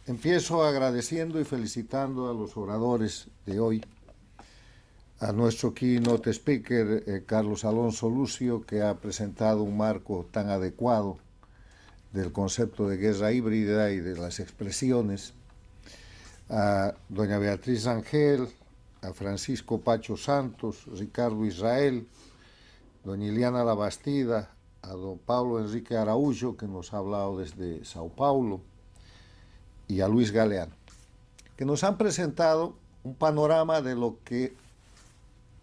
Empiezo agradeciendo y felicitando a los oradores de hoy, a nuestro keynote speaker, Carlos Alonso Lucio, que ha presentado un marco tan adecuado del concepto de guerra híbrida y de las expresiones, a doña Beatriz Rangel, a Francisco Pacho Santos, Ricardo Israel, doña Iliana Labastida, a don Pablo Enrique Araújo, que nos ha hablado desde Sao Paulo, y a Luis Galeano, que nos han presentado un panorama de lo que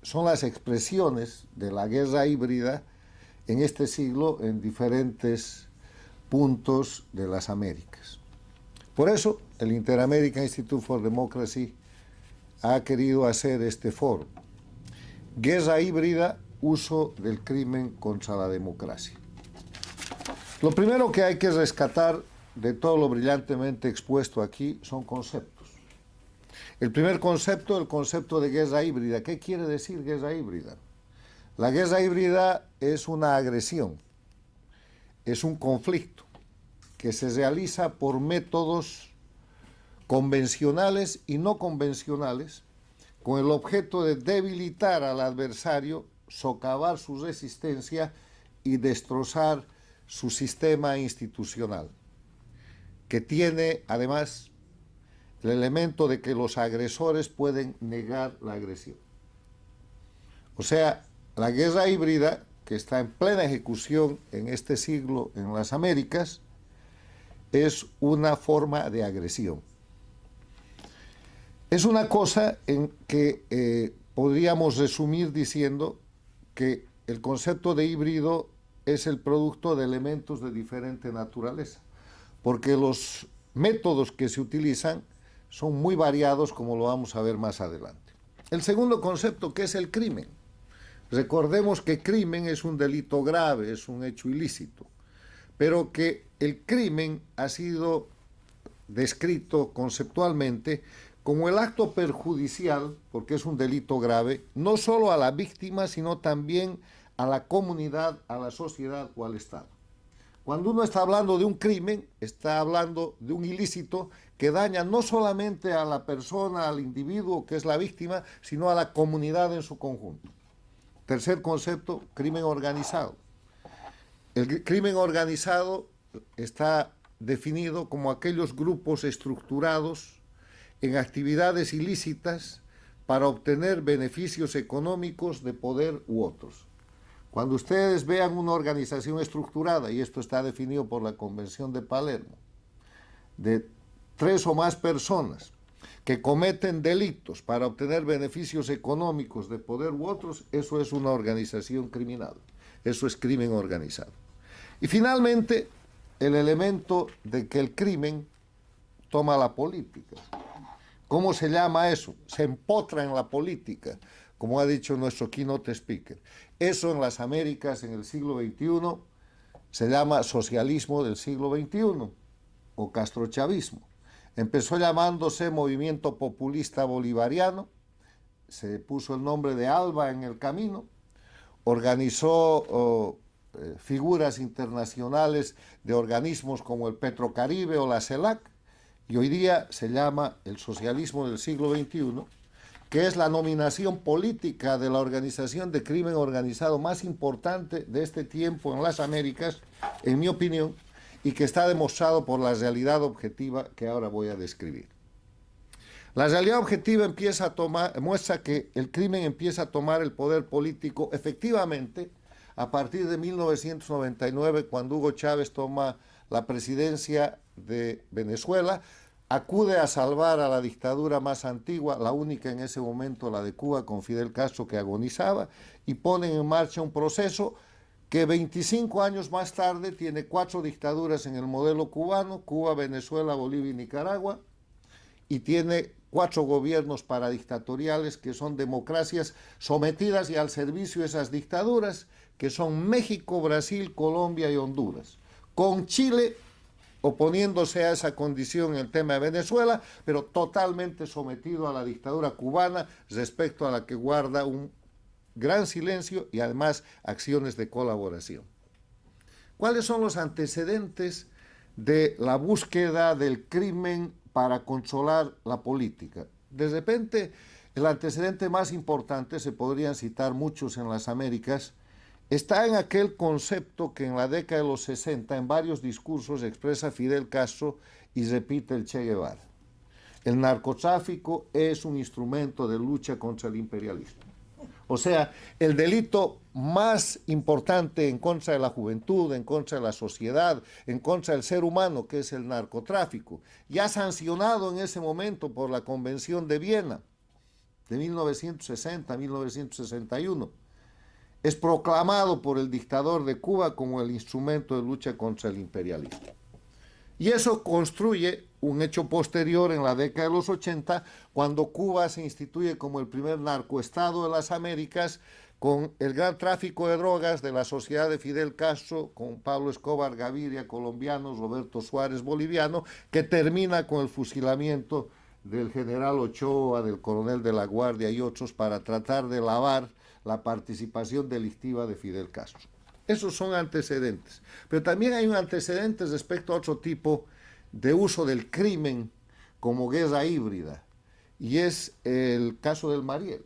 son las expresiones de la guerra híbrida en este siglo en diferentes puntos de las Américas. Por eso, el Inter-American Institute for Democracy ha querido hacer este foro. Guerra híbrida, uso del crimen contra la democracia. Lo primero que hay que rescatar de todo lo brillantemente expuesto aquí son conceptos. El primer concepto, el concepto de guerra híbrida. ¿Qué quiere decir guerra híbrida? La guerra híbrida es una agresión, es un conflicto que se realiza por métodos convencionales y no convencionales con el objeto de debilitar al adversario, socavar su resistencia y destrozar su sistema institucional, que tiene además el elemento de que los agresores pueden negar la agresión. O sea, la guerra híbrida, que está en plena ejecución en este siglo en las Américas, es una forma de agresión. Es una cosa en que podríamos resumir diciendo que el concepto de híbrido es el producto de elementos de diferente naturaleza, porque los métodos que se utilizan son muy variados, como lo vamos a ver más adelante. El segundo concepto, que es el crimen. Recordemos que crimen es un delito grave, es un hecho ilícito, pero que el crimen ha sido descrito conceptualmente como el acto perjudicial, porque es un delito grave, no solo a la víctima, sino también a la comunidad, a la sociedad o al Estado. Cuando uno está hablando de un crimen, está hablando de un ilícito que daña no solamente a la persona, al individuo que es la víctima, sino a la comunidad en su conjunto. Tercer concepto, crimen organizado. El crimen organizado está definido como aquellos grupos estructurados en actividades ilícitas para obtener beneficios económicos de poder u otros. Cuando ustedes vean una organización estructurada, y esto está definido por la Convención de Palermo, de 3 o más personas que cometen delitos para obtener beneficios económicos de poder u otros, eso es una organización criminal, eso es crimen organizado. Y finalmente, el elemento de que el crimen toma la política. ¿Cómo se llama eso? Se empotra en la política, como ha dicho nuestro keynote speaker. Eso en las Américas en el siglo XXI se llama socialismo del siglo XXI o castrochavismo. Empezó llamándose Movimiento Populista Bolivariano, se puso el nombre de ALBA en el camino, organizó figuras internacionales de organismos como el Petrocaribe o la CELAC, y hoy día se llama el socialismo del siglo XXI, que es la nominación política de la organización de crimen organizado más importante de este tiempo en las Américas, en mi opinión, y que está demostrado por la realidad objetiva que ahora voy a describir. La realidad objetiva muestra que el crimen empieza a tomar el poder político efectivamente a partir de 1999, cuando Hugo Chávez toma la presidencia de Venezuela, acude a salvar a la dictadura más antigua, la única en ese momento, la de Cuba, con Fidel Castro, que agonizaba, y ponen en marcha un proceso que 25 años más tarde tiene 4 dictaduras en el modelo cubano, Cuba, Venezuela, Bolivia y Nicaragua, y tiene 4 gobiernos paradictatoriales que son democracias sometidas y al servicio de esas dictaduras, que son México, Brasil, Colombia y Honduras, con Chile oponiéndose a esa condición en el tema de Venezuela, pero totalmente sometido a la dictadura cubana, respecto a la que guarda un gran silencio y además acciones de colaboración. ¿Cuáles son los antecedentes de la búsqueda del crimen para controlar la política. De repente, el antecedente más importante, se podrían citar muchos en las Américas, está en aquel concepto que en la década de los 60 en varios discursos expresa Fidel Castro y repite el Che Guevara. El narcotráfico es un instrumento de lucha contra el imperialismo. O sea, el delito más importante en contra de la juventud, en contra de la sociedad, en contra del ser humano, que es el narcotráfico, ya sancionado en ese momento por la Convención de Viena de 1960-1961, es proclamado por el dictador de Cuba como el instrumento de lucha contra el imperialismo. Y eso construye un hecho posterior en la década de los 80, cuando Cuba se instituye como el primer narcoestado de las Américas, con el gran tráfico de drogas de la sociedad de Fidel Castro, con Pablo Escobar Gaviria, colombiano, Roberto Suárez, boliviano, que termina con el fusilamiento del general Ochoa, del coronel de la Guardia y otros, para tratar de lavar la participación delictiva de Fidel Castro. Esos son antecedentes. Pero también hay un antecedente respecto a otro tipo de uso del crimen como guerra híbrida, y es el caso del Mariel.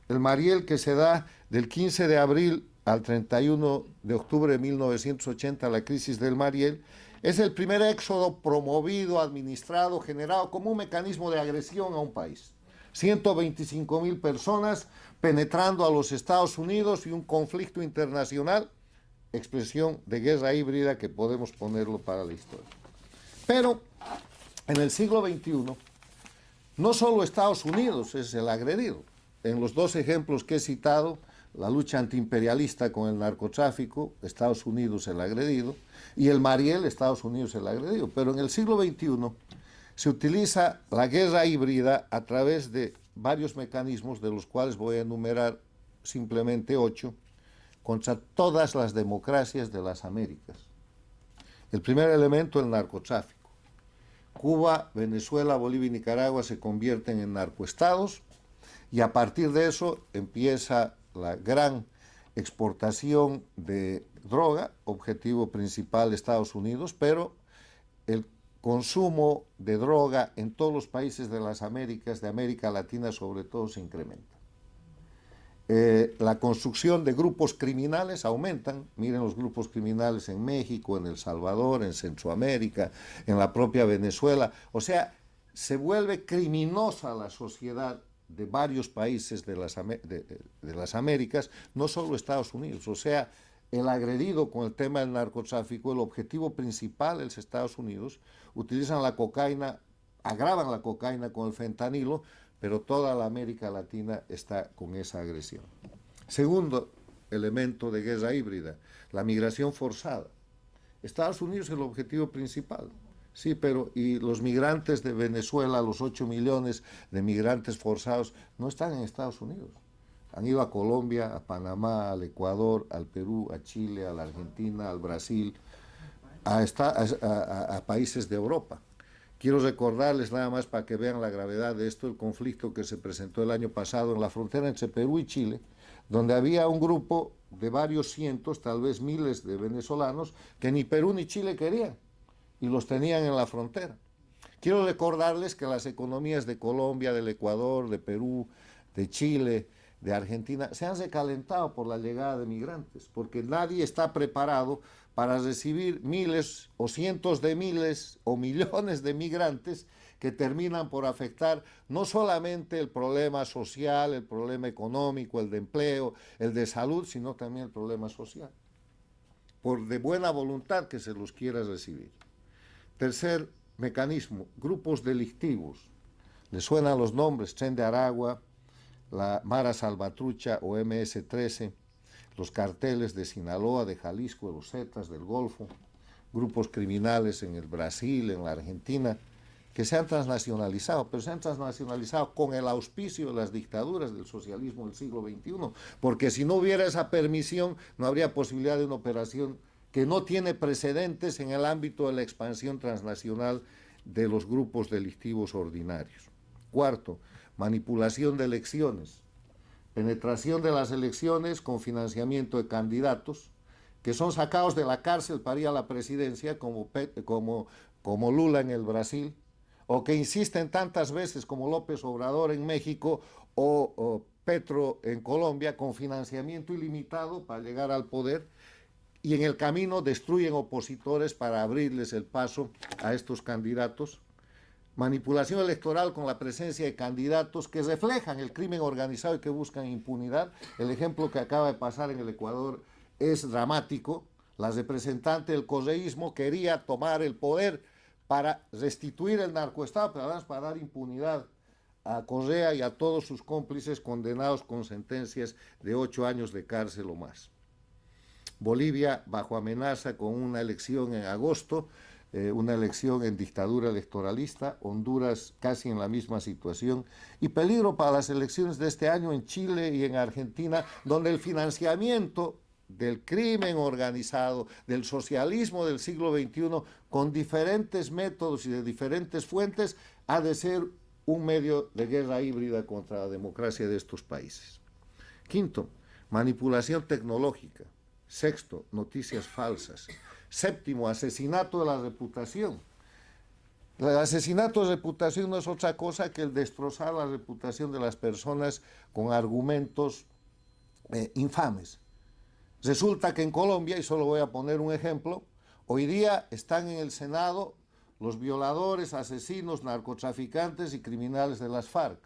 El Mariel, que se da del 15 de abril al 31 de octubre de 1980, la crisis del Mariel, es el primer éxodo promovido, administrado, generado como un mecanismo de agresión a un país. 125,000 personas penetrando a los Estados Unidos y un conflicto internacional, expresión de guerra híbrida que podemos ponerlo para la historia. Pero en el siglo XXI, no solo Estados Unidos es el agredido. En los dos ejemplos que he citado, la lucha antiimperialista con el narcotráfico, Estados Unidos el agredido, y el Mariel, Estados Unidos el agredido. Pero en el siglo XXI se utiliza la guerra híbrida a través de varios mecanismos, de los cuales voy a enumerar simplemente 8, contra todas las democracias de las Américas. El primer elemento, el narcotráfico. Cuba, Venezuela, Bolivia y Nicaragua se convierten en narcoestados, y a partir de eso empieza la gran exportación de droga, objetivo principal de Estados Unidos, pero el consumo de droga en todos los países de las Américas, de América Latina sobre todo, se incrementa. La construcción de grupos criminales aumentan. Miren los grupos criminales en México, en El Salvador, en Centroamérica, en la propia Venezuela. O sea, se vuelve criminosa la sociedad de varios países de las Américas, no solo Estados Unidos. O sea, el agredido con el tema del narcotráfico, el objetivo principal es Estados Unidos. Utilizan la cocaína, agravan la cocaína con el fentanilo, pero toda la América Latina está con esa agresión. Segundo elemento de guerra híbrida, la migración forzada. Estados Unidos es el objetivo principal, sí, pero y los migrantes de Venezuela, los 8 millones de migrantes forzados, no están en Estados Unidos. Han ido a Colombia, a Panamá, al Ecuador, al Perú, a Chile, a la Argentina, al Brasil, a países de Europa. Quiero recordarles, nada más para que vean la gravedad de esto, el conflicto que se presentó el año pasado en la frontera entre Perú y Chile, donde había un grupo de varios cientos, tal vez miles de venezolanos, que ni Perú ni Chile querían, y los tenían en la frontera. Quiero recordarles que las economías de Colombia, del Ecuador, de Perú, de Chile, de Argentina, se han recalentado por la llegada de migrantes, porque nadie está preparado para recibir miles o cientos de miles o millones de migrantes que terminan por afectar no solamente el problema social, el problema económico, el de empleo, el de salud, sino también el problema social, por de buena voluntad que se los quiera recibir. Tercer mecanismo, grupos delictivos. ¿Les suenan los nombres? Tren de Aragua, la Mara Salvatrucha o MS-13, los carteles de Sinaloa, de Jalisco, de los Zetas, del Golfo, grupos criminales en el Brasil, en la Argentina, que se han transnacionalizado, pero se han transnacionalizado con el auspicio de las dictaduras del socialismo del siglo XXI, porque si no hubiera esa permisión, no habría posibilidad de una operación que no tiene precedentes en el ámbito de la expansión transnacional de los grupos delictivos ordinarios. Cuarto, manipulación de elecciones, penetración de las elecciones con financiamiento de candidatos que son sacados de la cárcel para ir a la presidencia, como Lula en el Brasil, o que insisten tantas veces como López Obrador en México o Petro en Colombia con financiamiento ilimitado para llegar al poder y en el camino destruyen opositores para abrirles el paso a estos candidatos. Manipulación electoral con la presencia de candidatos que reflejan el crimen organizado y que buscan impunidad. El ejemplo que acaba de pasar en el Ecuador es dramático. La representante del correísmo quería tomar el poder para restituir el narcoestado, pero además para dar impunidad a Correa y a todos sus cómplices condenados con sentencias de 8 años de cárcel o más. Bolivia bajo amenaza con una elección en agosto, una elección en dictadura electoralista, Honduras casi en la misma situación, y peligro para las elecciones de este año en Chile y en Argentina, donde el financiamiento del crimen organizado, del socialismo del siglo XXI, con diferentes métodos y de diferentes fuentes, ha de ser un medio de guerra híbrida contra la democracia de estos países. Quinto, manipulación tecnológica. Sexto, noticias falsas. Séptimo, asesinato de la reputación. El asesinato de reputación no es otra cosa que el destrozar la reputación de las personas con argumentos infames. Resulta que en Colombia, y solo voy a poner un ejemplo, hoy día están en el Senado los violadores, asesinos, narcotraficantes y criminales de las FARC.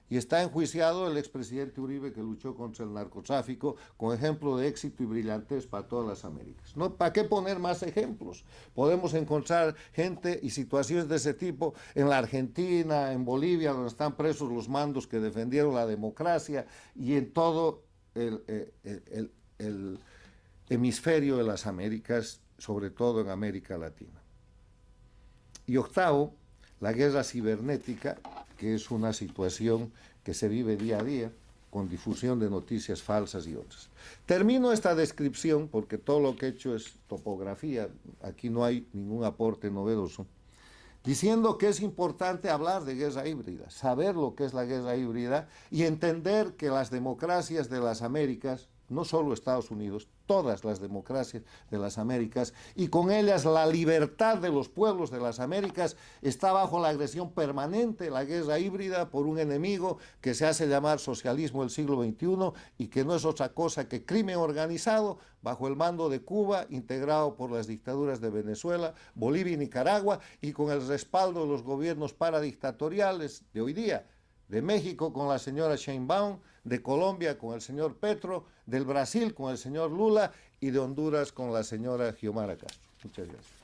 Y está enjuiciado el expresidente Uribe, que luchó contra el narcotráfico, con ejemplo de éxito y brillantez para todas las Américas. ¿No? ¿Para qué poner más ejemplos? Podemos encontrar gente y situaciones de ese tipo en la Argentina, en Bolivia, donde están presos los mandos que defendieron la democracia, y en todo el hemisferio de las Américas, sobre todo en América Latina. Y octavo, la guerra cibernética, que es una situación que se vive día a día, con difusión de noticias falsas y otras. Termino esta descripción, porque todo lo que he hecho es topografía, aquí no hay ningún aporte novedoso, diciendo que es importante hablar de guerra híbrida, saber lo que es la guerra híbrida y entender que las democracias de las Américas, no solo Estados Unidos, todas las democracias de las Américas, y con ellas la libertad de los pueblos de las Américas, está bajo la agresión permanente, la guerra híbrida, por un enemigo que se hace llamar socialismo del siglo XXI y que no es otra cosa que crimen organizado bajo el mando de Cuba, integrado por las dictaduras de Venezuela, Bolivia y Nicaragua, y con el respaldo de los gobiernos paradictatoriales de hoy día, de México con la señora Sheinbaum, de Colombia con el señor Petro, del Brasil con el señor Lula y de Honduras con la señora Xiomara Castro. Muchas gracias.